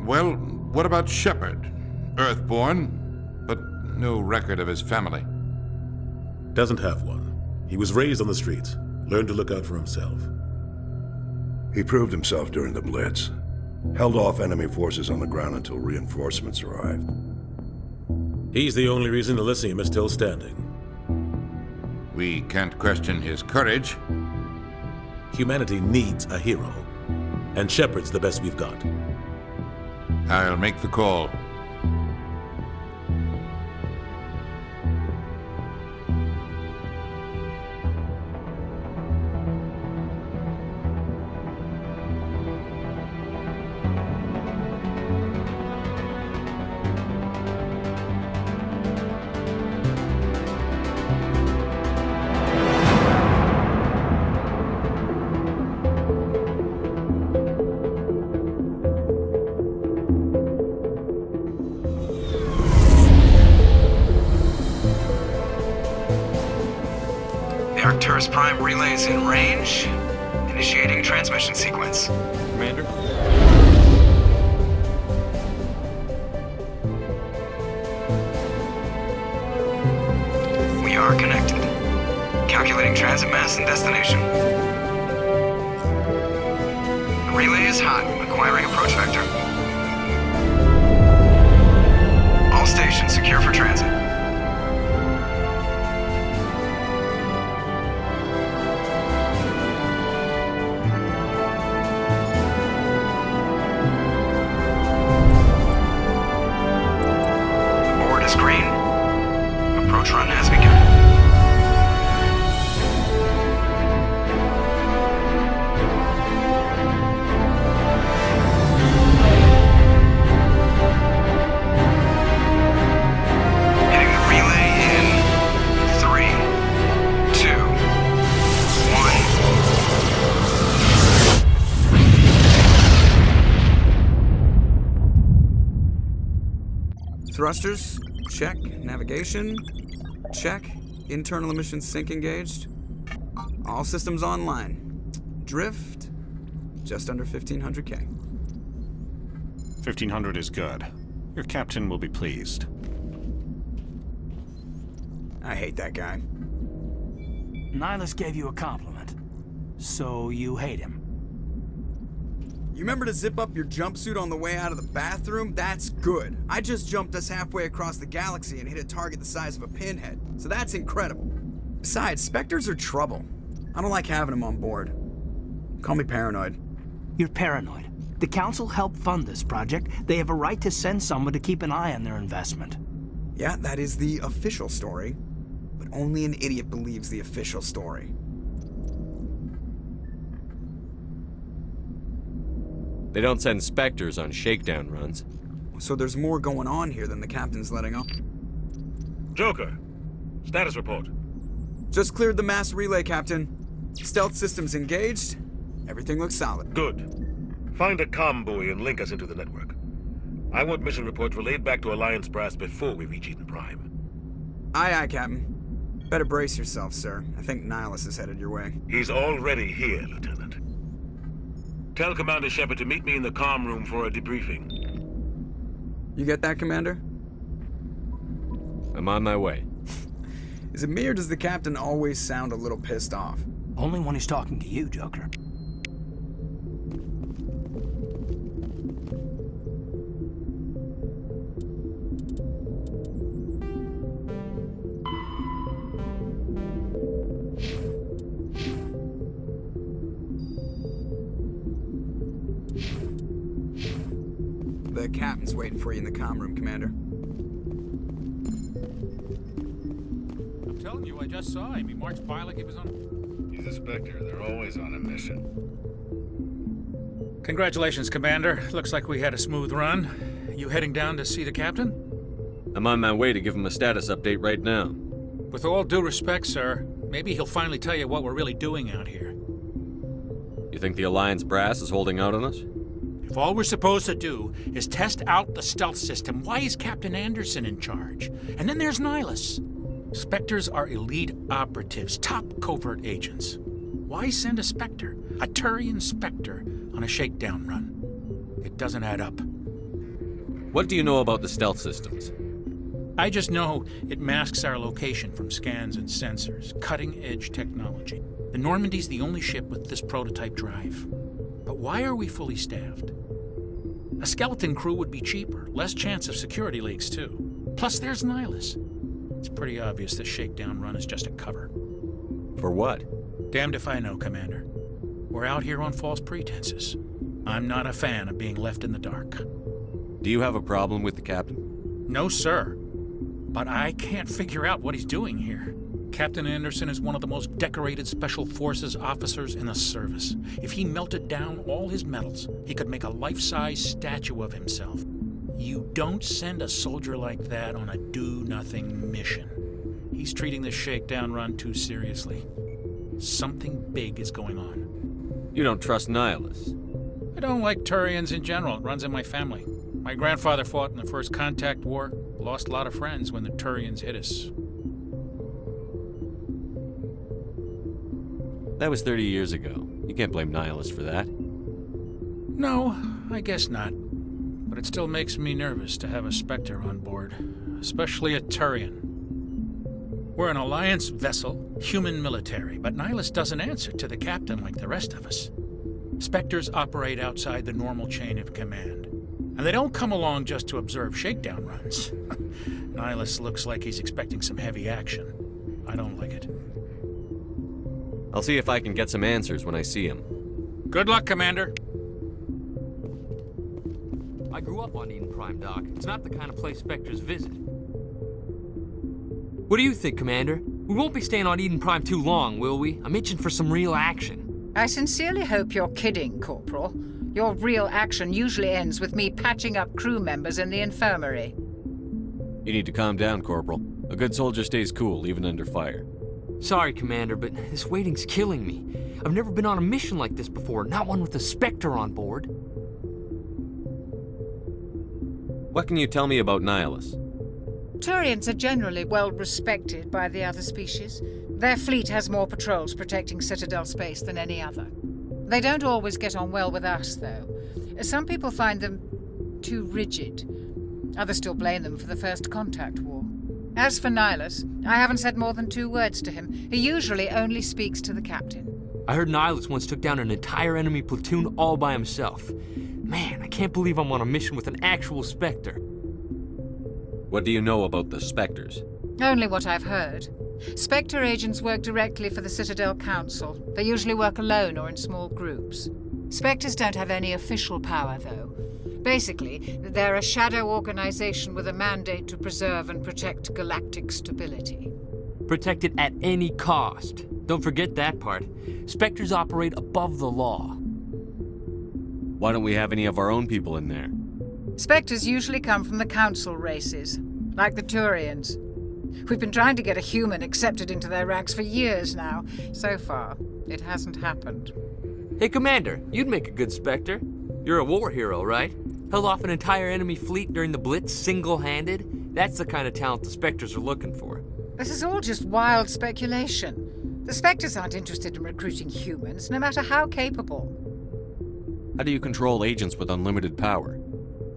Well, what about Shepard? Earthborn, but no record of his family. Doesn't have one. He was raised on the streets, learned to look out for himself. He proved himself during the Blitz. Held off enemy forces on the ground until reinforcements arrived. He's the only reason Elysium is still standing. We can't question his courage. Humanity needs a hero, and Shepard's the best we've got. I'll make the call. The Arcturus Prime relay is in range. Initiating a transmission sequence. Commander? We are connected. Calculating transit mass and destination. The relay is hot. Acquiring approach vector. All stations secure for transit. Board is green. Approach run has begun. Hitting the relay in 3, 2, 1. Thrusters, check. Navigation, check. Internal emissions sync engaged. All systems online. Drift, just under 1500K. 1500 is good. Your captain will be pleased. I hate that guy. Nihilus gave you a compliment, so you hate him. You remember to zip up your jumpsuit on the way out of the bathroom? That's good. I just jumped us halfway across the galaxy and hit a target the size of a pinhead, so that's incredible. Besides, Spectres are trouble. I don't like having them on board. Call me paranoid. You're paranoid. The Council helped fund this project. They have a right to send someone to keep an eye on their investment. Yeah, that is the official story. But only an idiot believes the official story. They don't send Spectres on shakedown runs. So there's more going on here than the captain's letting on. Joker, status report. Just cleared the mass relay, Captain. Stealth systems engaged. Everything looks solid. Good. Find a comm buoy and link us into the network. I want mission reports relayed back to Alliance Brass before we reach Eden Prime. Aye, aye, Captain. Better brace yourself, sir. I think Nihilus is headed your way. He's already here, Lieutenant. Tell Commander Shepard to meet me in the comm room for a debriefing. You get that, Commander? I'm on my way. Is it me or does the captain always sound a little pissed off? Only when he's talking to you, Joker. The captain's waiting for you in the comm room, Commander. I'm telling you, I just saw him. He marched by like he was on... He's a Spectre. They're always on a mission. Congratulations, Commander. Looks like we had a smooth run. You heading down to see the captain? I'm on my way to give him a status update right now. With all due respect, sir, maybe he'll finally tell you what we're really doing out here. You think the Alliance brass is holding out on us? If all we're supposed to do is test out the stealth system, why is Captain Anderson in charge? And then there's Nihilus. Spectres are elite operatives, top covert agents. Why send a Spectre, a Turian Spectre, on a shakedown run? It doesn't add up. What do you know about the stealth systems? I just know it masks our location from scans and sensors. Cutting-edge technology. The Normandy's the only ship with this prototype drive. But why are we fully staffed? A skeleton crew would be cheaper, less chance of security leaks, too. Plus, there's Nihilus. It's pretty obvious this shakedown run is just a cover. For what? Damned if I know, Commander. We're out here on false pretenses. I'm not a fan of being left in the dark. Do you have a problem with the captain? No, sir. But I can't figure out what he's doing here. Captain Anderson is one of the most decorated Special Forces officers in the service. If he melted down all his medals, he could make a life-size statue of himself. You don't send a soldier like that on a do-nothing mission. He's treating this shakedown run too seriously. Something big is going on. You don't trust Nihilus? I don't like Turians in general. It runs in my family. My grandfather fought in the First Contact War. Lost a lot of friends when the Turians hit us. That was 30 years ago. You can't blame Nihilus for that. No, I guess not. But it still makes me nervous to have a Spectre on board, especially a Turian. We're an Alliance vessel, human military, but Nihilus doesn't answer to the captain like the rest of us. Spectres operate outside the normal chain of command. And they don't come along just to observe shakedown runs. Nihilus looks like he's expecting some heavy action. I don't like it. I'll see if I can get some answers when I see him. Good luck, Commander. I grew up on Eden Prime, Doc. It's not the kind of place Spectres visit. What do you think, Commander? We won't be staying on Eden Prime too long, will we? I'm itching for some real action. I sincerely hope you're kidding, Corporal. Your real action usually ends with me patching up crew members in the infirmary. You need to calm down, Corporal. A good soldier stays cool, even under fire. Sorry, Commander, but this waiting's killing me. I've never been on a mission like this before, not one with a Spectre on board. What can you tell me about Nihilus? Turians are generally well respected by the other species. Their fleet has more patrols protecting Citadel space than any other. They don't always get on well with us, though. Some people find them too rigid. Others still blame them for the First Contact War. As for Nihilus, I haven't said more than 2 words to him. He usually only speaks to the captain. I heard Nihilus once took down an entire enemy platoon all by himself. Man, I can't believe I'm on a mission with an actual Spectre. What do you know about the Spectres? Only what I've heard. Spectre agents work directly for the Citadel Council. They usually work alone or in small groups. Spectres don't have any official power, though. Basically, they're a shadow organization with a mandate to preserve and protect galactic stability. Protect it at any cost. Don't forget that part. Spectres operate above the law. Why don't we have any of our own people in there? Spectres usually come from the Council races, like the Turians. We've been trying to get a human accepted into their ranks for years now. So far, it hasn't happened. Hey, Commander, you'd make a good Spectre. You're a war hero, right? Held off an entire enemy fleet during the Blitz single-handed? That's the kind of talent the Spectres are looking for. This is all just wild speculation. The Spectres aren't interested in recruiting humans, no matter how capable. How do you control agents with unlimited power?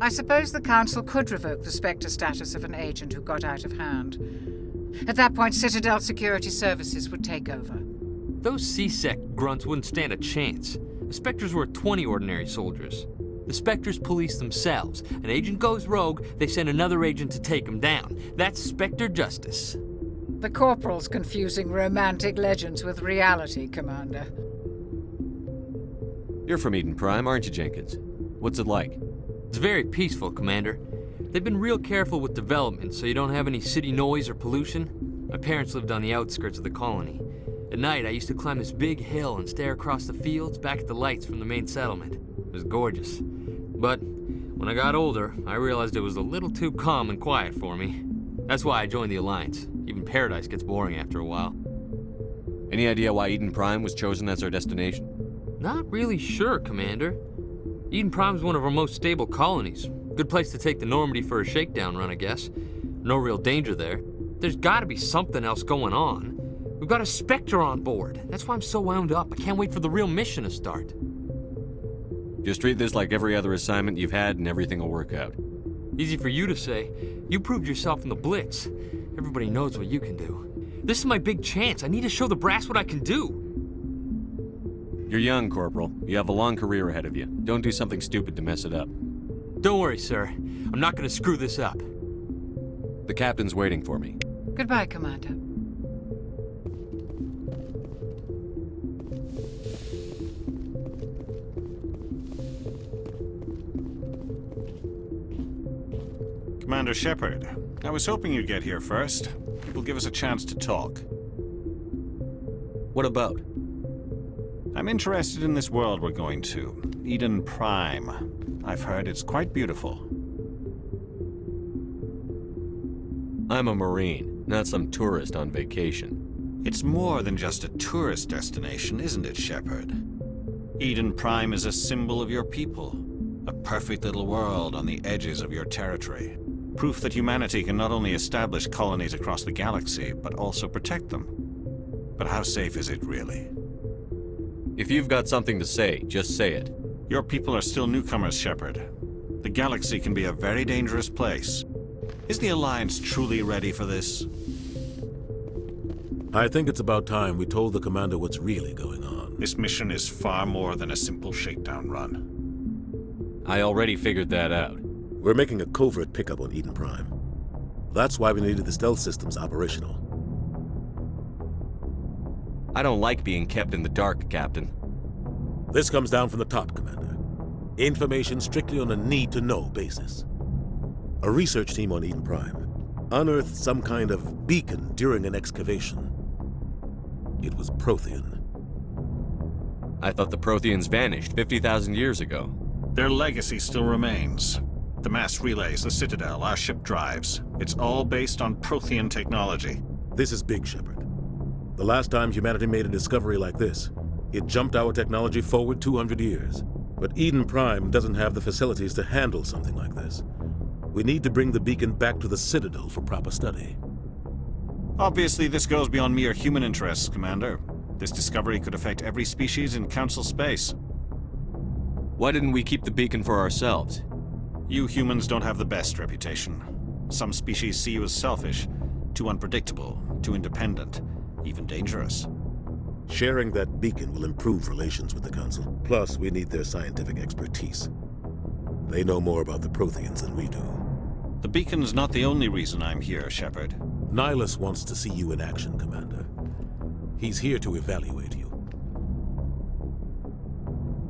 I suppose the Council could revoke the Spectre status of an agent who got out of hand. At that point, Citadel Security Services would take over. Those C-Sec grunts wouldn't stand a chance. The Spectres were 20 ordinary soldiers. The Spectres police themselves. An agent goes rogue, they send another agent to take him down. That's Spectre justice. The Corporal's confusing romantic legends with reality, Commander. You're from Eden Prime, aren't you, Jenkins? What's it like? It's very peaceful, Commander. They've been real careful with development, so you don't have any city noise or pollution. My parents lived on the outskirts of the colony. At night, I used to climb this big hill and stare across the fields back at the lights from the main settlement. It was gorgeous. But when I got older, I realized it was a little too calm and quiet for me. That's why I joined the Alliance. Even Paradise gets boring after a while. Any idea why Eden Prime was chosen as our destination? Not really sure, Commander. Eden Prime's one of our most stable colonies. Good place to take the Normandy for a shakedown run, I guess. No real danger there. There's gotta be something else going on. We've got a Spectre on board. That's why I'm so wound up. I can't wait for the real mission to start. Just treat this like every other assignment you've had and everything will work out. Easy for you to say. You proved yourself in the Blitz. Everybody knows what you can do. This is my big chance. I need to show the brass what I can do. You're young, Corporal. You have a long career ahead of you. Don't do something stupid to mess it up. Don't worry, sir. I'm not gonna screw this up. The captain's waiting for me. Goodbye, Commander. Commander Shepard, I was hoping you'd get here first. It will give us a chance to talk. What about? I'm interested in this world we're going to, Eden Prime. I've heard it's quite beautiful. I'm a Marine, not some tourist on vacation. It's more than just a tourist destination, isn't it, Shepard? Eden Prime is a symbol of your people. A perfect little world on the edges of your territory. Proof that humanity can not only establish colonies across the galaxy, but also protect them. But how safe is it, really? If you've got something to say, just say it. Your people are still newcomers, Shepard. The galaxy can be a very dangerous place. Is the Alliance truly ready for this? I think it's about time we told the Commander what's really going on. This mission is far more than a simple shakedown run. I already figured that out. We're making a covert pickup on Eden Prime. That's why we needed the stealth systems operational. I don't like being kept in the dark, Captain. This comes down from the top, Commander. Information strictly on a need-to-know basis. A research team on Eden Prime unearthed some kind of beacon during an excavation. It was Prothean. I thought the Protheans vanished 50,000 years ago. Their legacy still remains. The mass relays, the Citadel, our ship drives. It's all based on Prothean technology. This is big, Shepard. The last time humanity made a discovery like this, it jumped our technology forward 200 years. But Eden Prime doesn't have the facilities to handle something like this. We need to bring the beacon back to the Citadel for proper study. Obviously, this goes beyond mere human interests, Commander. This discovery could affect every species in Council space. Why didn't we keep the beacon for ourselves? You humans don't have the best reputation. Some species see you as selfish, too unpredictable, too independent, even dangerous. Sharing that beacon will improve relations with the Council. Plus, we need their scientific expertise. They know more about the Protheans than we do. The beacon's not the only reason I'm here, Shepard. Nihilus wants to see you in action, Commander. He's here to evaluate you.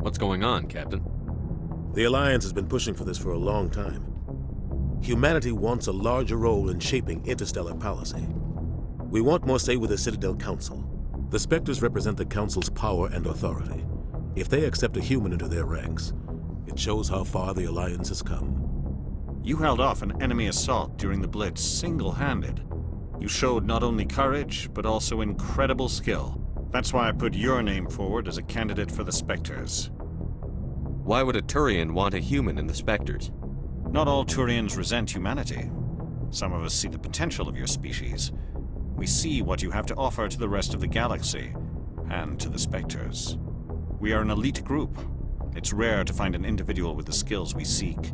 What's going on, Captain? The Alliance has been pushing for this for a long time. Humanity wants a larger role in shaping interstellar policy. We want more say with the Citadel Council. The Spectres represent the Council's power and authority. If they accept a human into their ranks, it shows how far the Alliance has come. You held off an enemy assault during the Blitz single-handed. You showed not only courage, but also incredible skill. That's why I put your name forward as a candidate for the Spectres. Why would a Turian want a human in the Spectres? Not all Turians resent humanity. Some of us see the potential of your species. We see what you have to offer to the rest of the galaxy, and to the Spectres. We are an elite group. It's rare to find an individual with the skills we seek.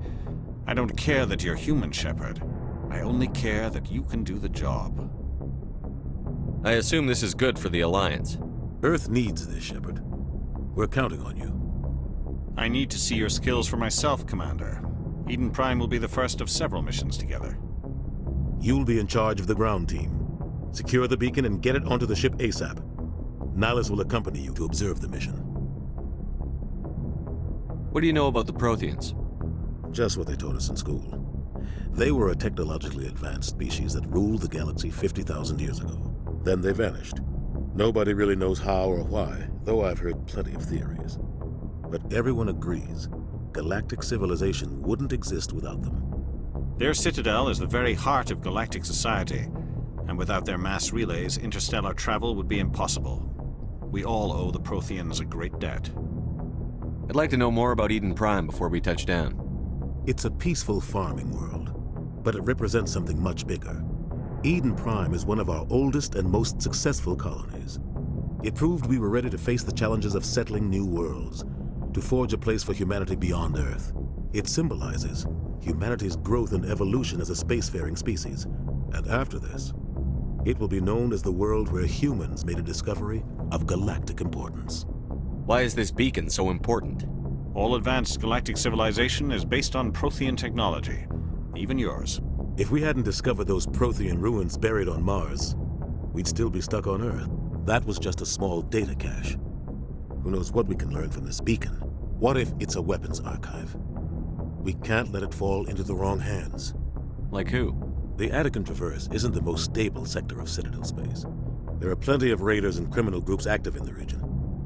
I don't care that you're human, Shepard. I only care that you can do the job. I assume this is good for the Alliance. Earth needs this, Shepard. We're counting on you. I need to see your skills for myself, Commander. Eden Prime will be the first of several missions together. You'll be in charge of the ground team. Secure the beacon and get it onto the ship ASAP. Nihilus will accompany you to observe the mission. What do you know about the Protheans? Just what they taught us in school. They were a technologically advanced species that ruled the galaxy 50,000 years ago. Then they vanished. Nobody really knows how or why, though I've heard plenty of theories. But everyone agrees, galactic civilization wouldn't exist without them. Their citadel is the very heart of galactic society, and without their mass relays, interstellar travel would be impossible. We all owe the Protheans a great debt. I'd like to know more about Eden Prime before we touch down. It's a peaceful farming world, but it represents something much bigger. Eden Prime is one of our oldest and most successful colonies. It proved we were ready to face the challenges of settling new worlds, to forge a place for humanity beyond Earth. It symbolizes humanity's growth and evolution as a spacefaring species. And after this, it will be known as the world where humans made a discovery of galactic importance. Why is this beacon so important? All advanced galactic civilization is based on Prothean technology, even yours. If we hadn't discovered those Prothean ruins buried on Mars, we'd still be stuck on Earth. That was just a small data cache. Who knows what we can learn from this beacon? What if it's a weapons archive? We can't let it fall into the wrong hands. Like who? The Attican Traverse isn't the most stable sector of Citadel space. There are plenty of raiders and criminal groups active in the region.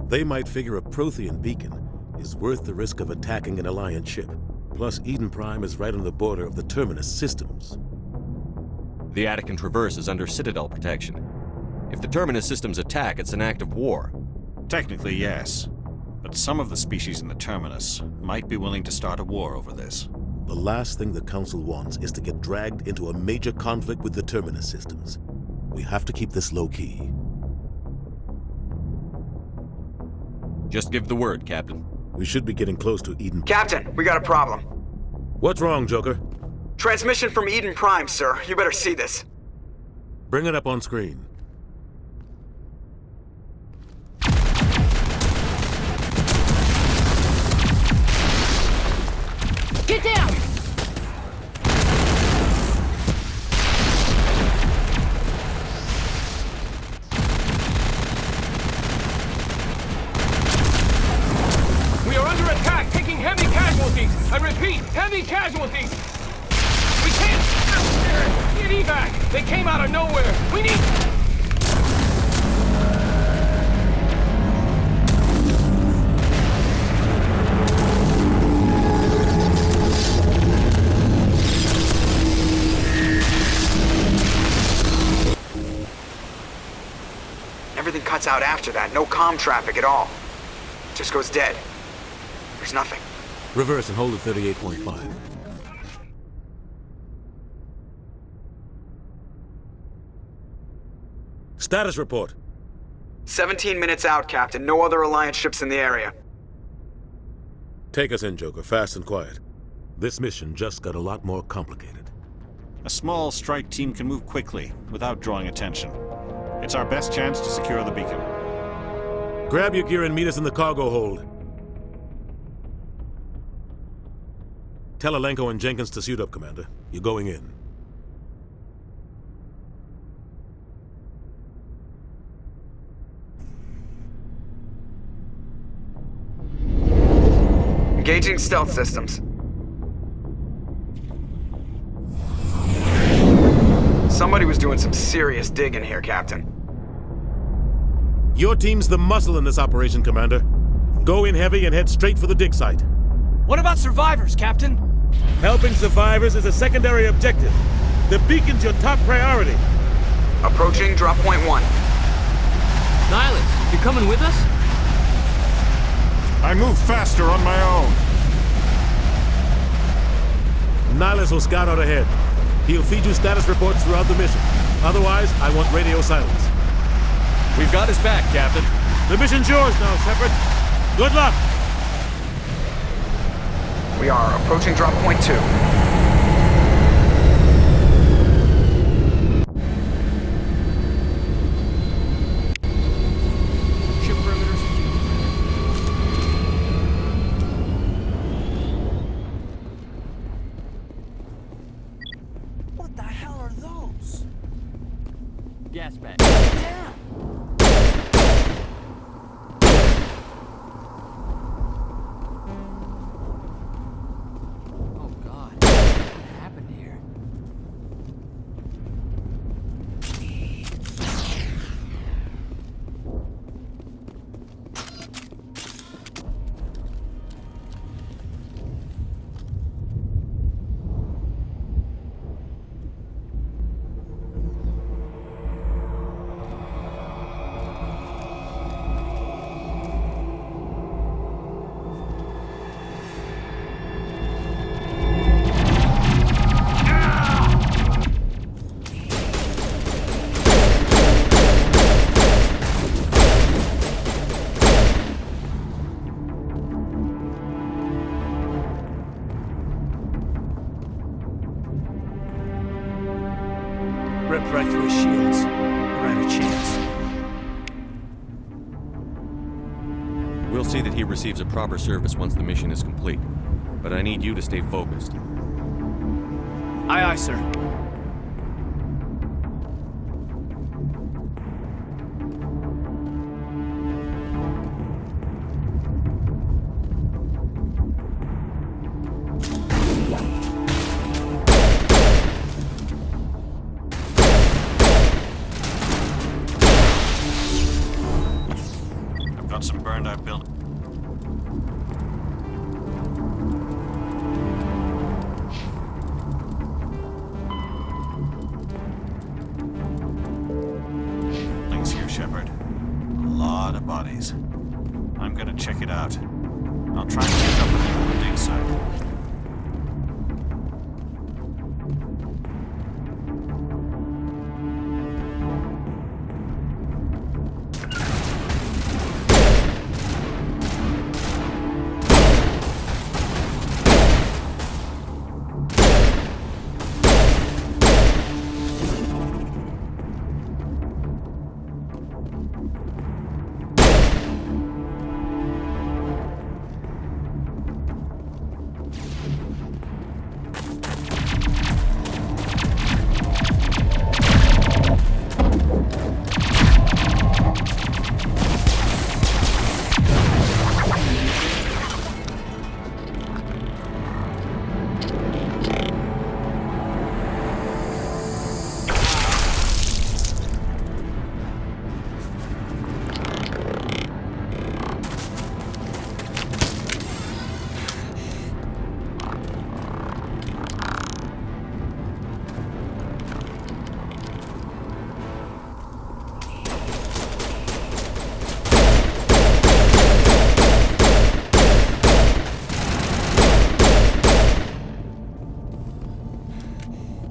They might figure a Prothean beacon is worth the risk of attacking an Alliance ship. Plus, Eden Prime is right on the border of the Terminus systems. The Attican Traverse is under Citadel protection. If the Terminus systems attack, it's an act of war. Technically, yes. But some of the species in the Terminus might be willing to start a war over this. The last thing the Council wants is to get dragged into a major conflict with the Terminus systems. We have to keep this low-key. Just give the word, Captain. We should be getting close to Eden. Captain, we got a problem. What's wrong, Joker? Transmission from Eden Prime, sir. You better see this. Bring it up on screen. Get down! We are under attack, taking heavy casualties. I repeat, heavy casualties. We can't get evac. They came out of nowhere. We need... Everything cuts out after that. No comm traffic at all. Just goes dead. There's nothing. Reverse and hold at 38.5. Status report. 17 minutes out, Captain. No other Alliance ships in the area. Take us in, Joker, fast and quiet. This mission just got a lot more complicated. A small strike team can move quickly, without drawing attention. It's our best chance to secure the beacon. Grab your gear and meet us in the cargo hold. Tell Alenko and Jenkins to suit up, Commander. You're going in. Engaging stealth systems. Somebody was doing some serious digging here, Captain. Your team's the muscle in this operation, Commander. Go in heavy and head straight for the dig site. What about survivors, Captain? Helping survivors is a secondary objective. The beacon's your top priority. Approaching drop point 1. Nihilus, you coming with us? I move faster on my own. Nihilus will scout out ahead. He'll feed you status reports throughout the mission. Otherwise, I want radio silence. We've got his back, Captain. The mission's yours now, Shepard. Good luck! We are approaching drop point 2. Ship perimeter secure. What the hell are those? Gas bag. Damn! Oh, God. his shields. We're at a chance. We'll see that he receives a proper service once the mission is complete. But I need you to stay focused. Aye, aye, sir. I've got some burned out buildings. Here, Shepard. A lot of bodies. I'm gonna check it out. I'll try and catch up with you on the dig site.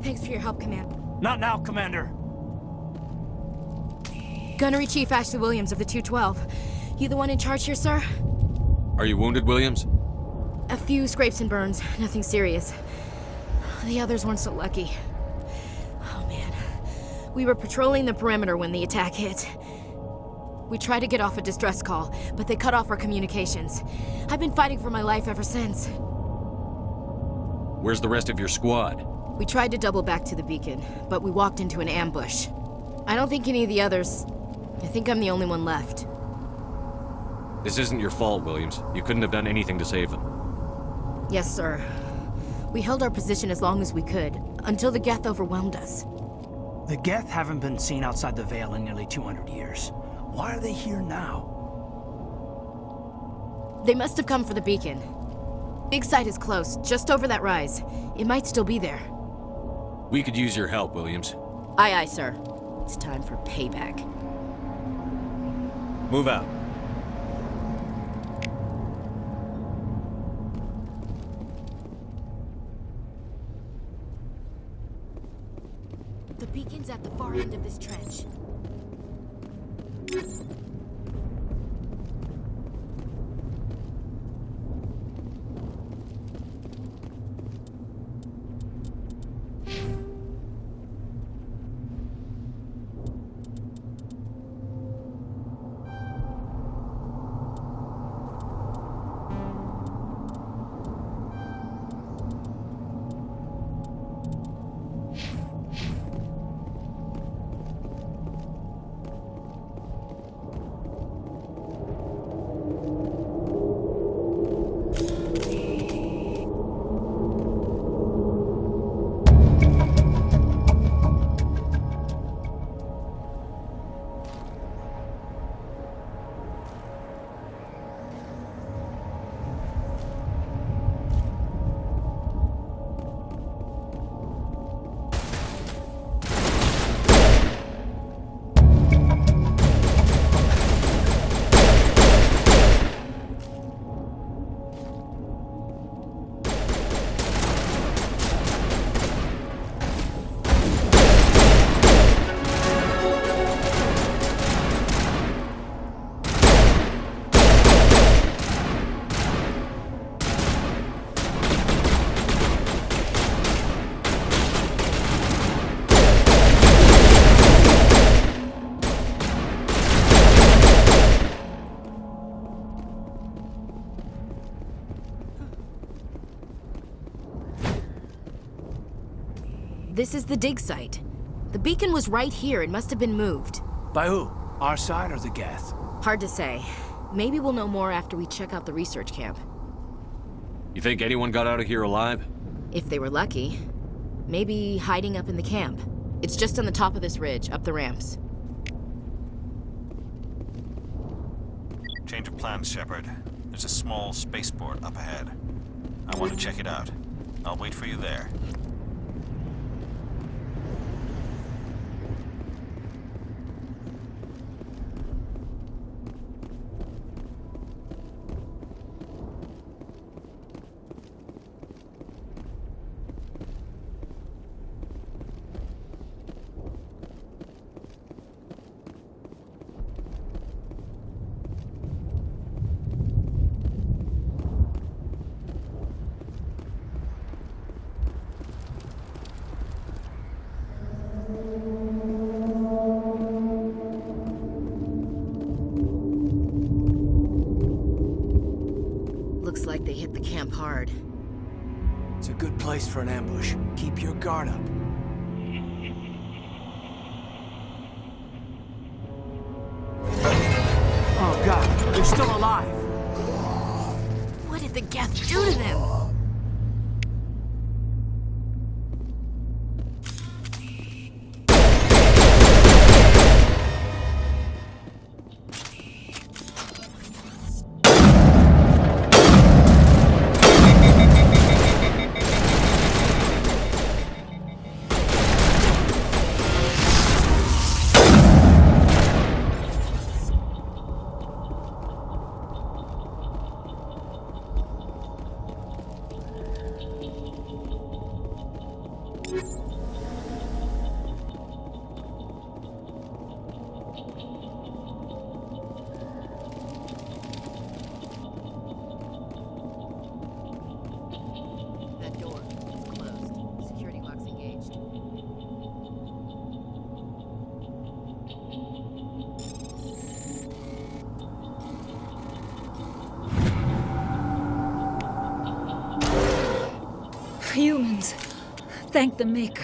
Thanks for your help, Commander. Not now, Commander. Gunnery Chief Ashley Williams of the 212. You the one in charge here, sir? Are you wounded, Williams? A few scrapes and burns, nothing serious. The others weren't so lucky. Oh man. We were patrolling the perimeter when the attack hit. We tried to get off a distress call, but they cut off our communications. I've been fighting for my life ever since. Where's the rest of your squad? We tried to double back to the beacon, but we walked into an ambush. I don't think any of the others... I think I'm the only one left. This isn't your fault, Williams. You couldn't have done anything to save them. Yes, sir. We held our position as long as we could, until the Geth overwhelmed us. The Geth haven't been seen outside the Veil in nearly 200 years. Why are they here now? They must have come for the beacon. Big site is close, just over that rise. It might still be there. We could use your help, Williams. Aye, aye, sir. It's time for payback. Move out. The beacon's at the far end of this trench. This is the dig site. The beacon was right here. It must have been moved. By who? Our side or the Geth? Hard to say. Maybe we'll know more after we check out the research camp. You think anyone got out of here alive? If they were lucky. Maybe hiding up in the camp. It's just on the top of this ridge, up the ramps. Change of plans, Shepard. There's a small spaceport up ahead. I want to check it out. I'll wait for you there. Looks like they hit the camp hard. It's a good place for an ambush. Keep your guard up. Oh god, they're still alive! What did the Geth do to them? That door, it's closed. Security lock's engaged. Humans. Thank the Maker.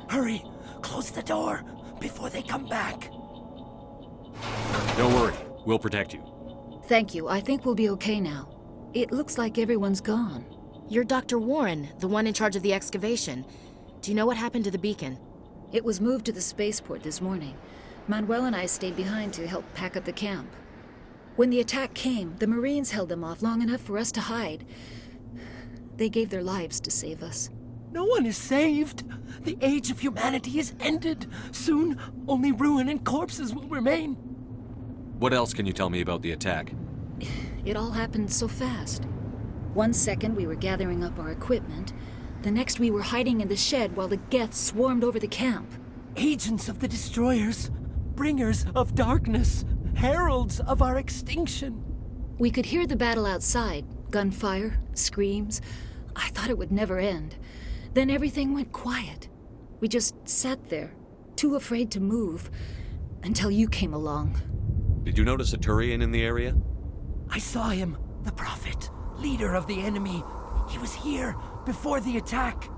Hurry! Close the door before they come back. Don't worry. We'll protect you. Thank you. I think we'll be okay now. It looks like everyone's gone. You're Dr. Warren, the one in charge of the excavation. Do you know what happened to the beacon? It was moved to the spaceport this morning. Manuel and I stayed behind to help pack up the camp. When the attack came, the Marines held them off long enough for us to hide. They gave their lives to save us. No one is saved. The age of humanity is ended. Soon, only ruin and corpses will remain. What else can you tell me about the attack? It all happened so fast. One second we were gathering up our equipment. The next we were hiding in the shed while the Geth swarmed over the camp. Agents of the Destroyers, bringers of darkness, heralds of our extinction. We could hear the battle outside. Gunfire, screams. I thought it would never end. Then everything went quiet. We just sat there, too afraid to move, until you came along. Did you notice a Turian in the area? I saw him, the Prophet, leader of the enemy. He was here before the attack.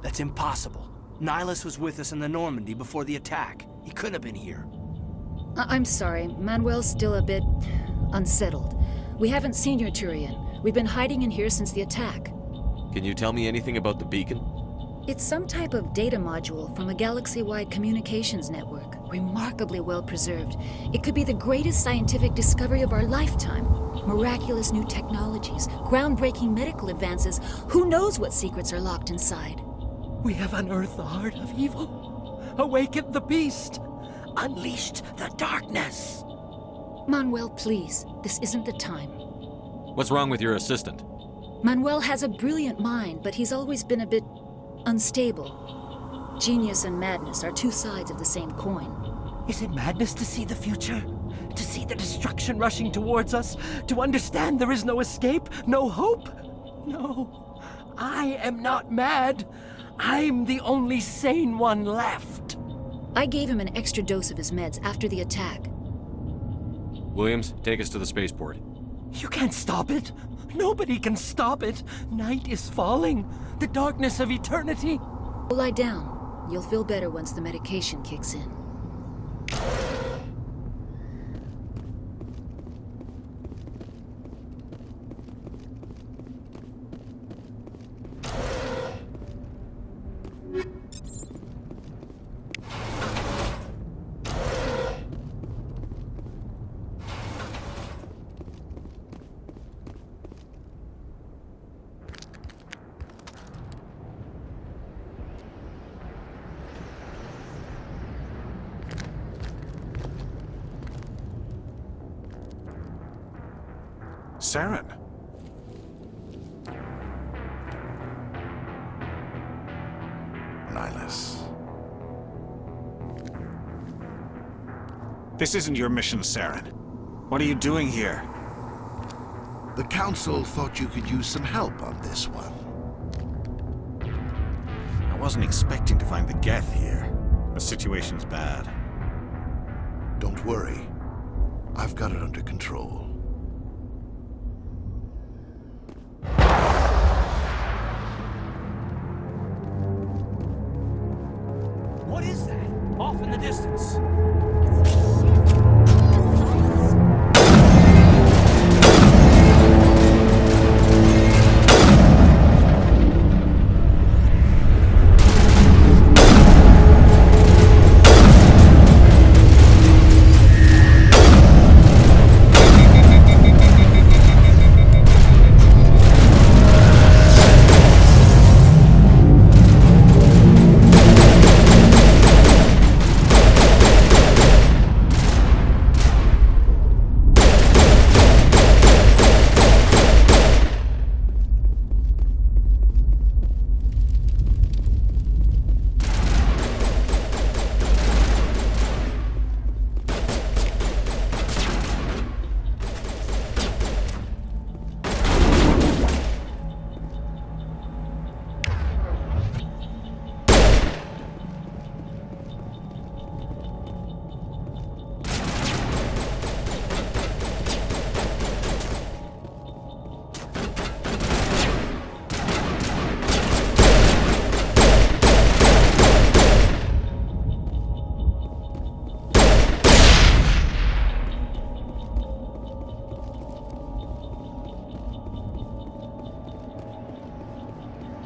That's impossible. Nihilus was with us in the Normandy before the attack. He couldn't have been here. I'm sorry. Manuel's still a bit unsettled. We haven't seen your Turian. We've been hiding in here since the attack. Can you tell me anything about the beacon? It's some type of data module from a galaxy-wide communications network. Remarkably well preserved. It could be the greatest scientific discovery of our lifetime. Miraculous new technologies, groundbreaking medical advances. Who knows what secrets are locked inside? We have unearthed the heart of evil, awakened the beast, unleashed the darkness. Manuel, please. This isn't the time. What's wrong with your assistant? Manuel has a brilliant mind, but he's always been a bit unstable. Genius and madness are two sides of the same coin. Is it madness to see the future? To see the destruction rushing towards us? To understand there is no escape? No hope? No. I am not mad. I'm the only sane one left. I gave him an extra dose of his meds after the attack. Williams, take us to the spaceport. You can't stop it. Nobody can stop it. Night is falling. The darkness of eternity. Lie down. You'll feel better once the medication kicks in. Saren. Nihilus. This isn't your mission, Saren. What are you doing here? The Council thought you could use some help on this one. I wasn't expecting to find the Geth here. The situation's bad. Don't worry. I've got it under control. What is that? Off in the distance.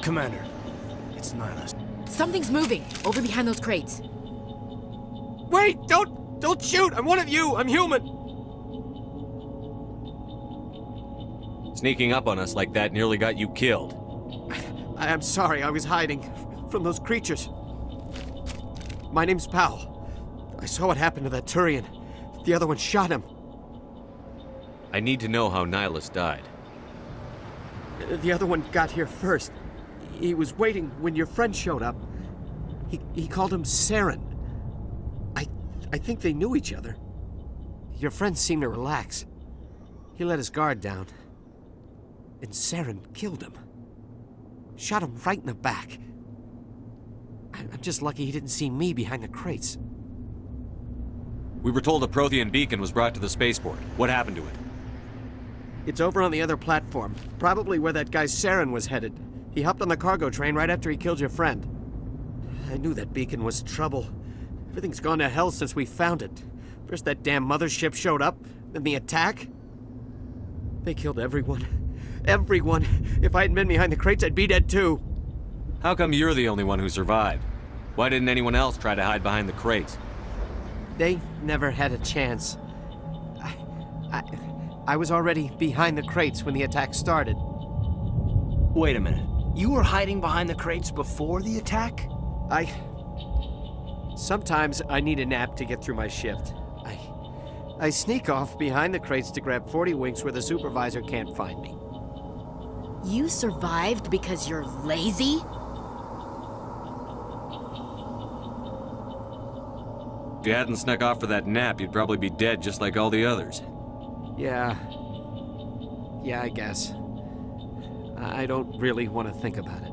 Commander, it's Nihilus. Something's moving over behind those crates. Wait! Don't shoot! I'm one of you! I'm human! Sneaking up on us like that nearly got you killed. I'm sorry, I was hiding from those creatures. My name's Powell. I saw what happened to that Turian. The other one shot him. I need to know how Nihilus died. The other one got here first. He was waiting when your friend showed up. He called him Saren. I think they knew each other. Your friend seemed to relax. He let his guard down. And Saren killed him. Shot him right in the back. I'm just lucky he didn't see me behind the crates. We were told a Prothean beacon was brought to the spaceport. What happened to it? It's over on the other platform. Probably where that guy Saren was headed. He hopped on the cargo train right after he killed your friend. I knew that beacon was trouble. Everything's gone to hell since we found it. First that damn mothership showed up, then the attack. They killed everyone. Everyone. If I hadn't been behind the crates, I'd be dead too. How come you're the only one who survived? Why didn't anyone else try to hide behind the crates? They never had a chance. I was already behind the crates when the attack started. Wait a minute. You were hiding behind the crates before the attack? Sometimes I need a nap to get through my shift. I sneak off behind the crates to grab 40 winks where the supervisor can't find me. You survived because you're lazy? If you hadn't snuck off for that nap, you'd probably be dead just like all the others. Yeah, I guess. I don't really want to think about it.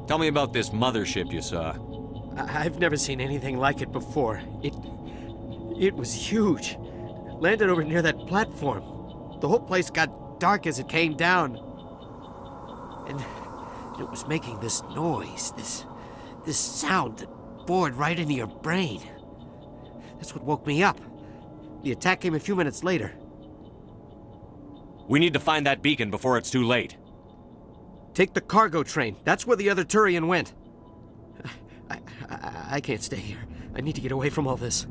Tell me about this mothership you saw. I've never seen anything like it before. It was huge. Landed over near that platform. The whole place got dark as it came down. And it was making this noise, This sound that bored right into your brain. That's what woke me up. The attack came a few minutes later. We need to find that beacon before it's too late. Take the cargo train. That's where the other Turian went. I can't stay here. I need to get away from all this.